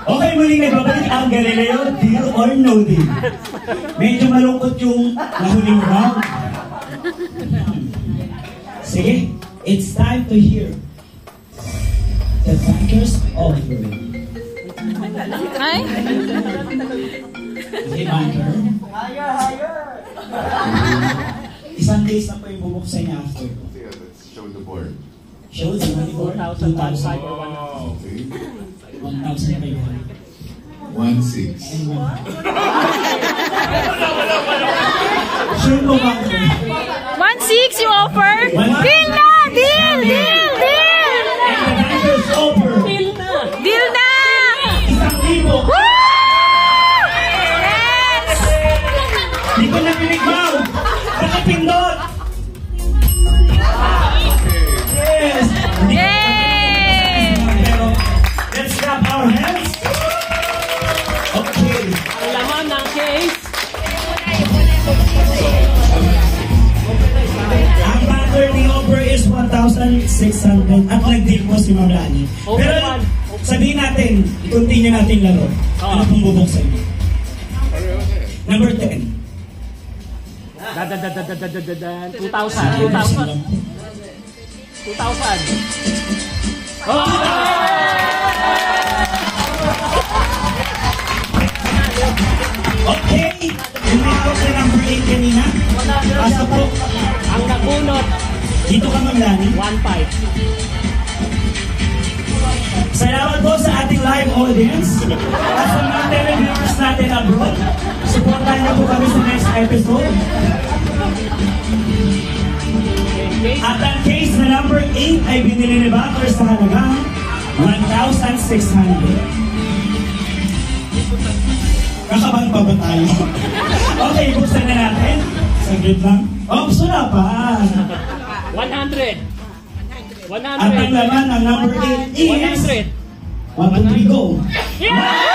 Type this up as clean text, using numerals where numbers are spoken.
Okay, muling nagbabalik ang Galileo, Deal or No Deal. Medyo malungkot yung nahuling round. Sige, it's time to hear the banker's offer. Ay? Okay, banker. Higher! Isang days na po yung bubuksan niya after. Yeah, let's show the board. Show the money board. 2,000. Okay. 1,000 kayo. 1,600. Sure po, banker. 1,600 you offer? Deal na! Deal! Deal! Deal! And the banker's offer. Deal na! 1,000. Woo! Yes! Di ko na pinigmaw. Nakapindot. Yes. Yay! Pero, let's clap our hands. Okay. Ang laman ng case. Ang banker ni offer is 1,600 at nag-deal po si Ma'am Lani. Pero sabihin natin, i-continue natin laro. Ano pong bubuksan niyo? Number 10. 2,000. 2,000. 2,000. Okay. Yung may hawak na number 8 kanina. Basta po. Ang nabunot, Dito ka, Ma'am Lani. 1,500. Salamat po sa ating live audience at sa mga televiewers natin abroad. Supportahan niyo po kami sa next episode. At ang case na number 8 ay binili ni Banker sa halagang 1,600. Kakabang pa ba tayo? Okay, buksan na natin. Saglit lang. Oh, sula pa. 100. At ang laman ng number 8 is 100. 1, 2, 3, go. Yeah!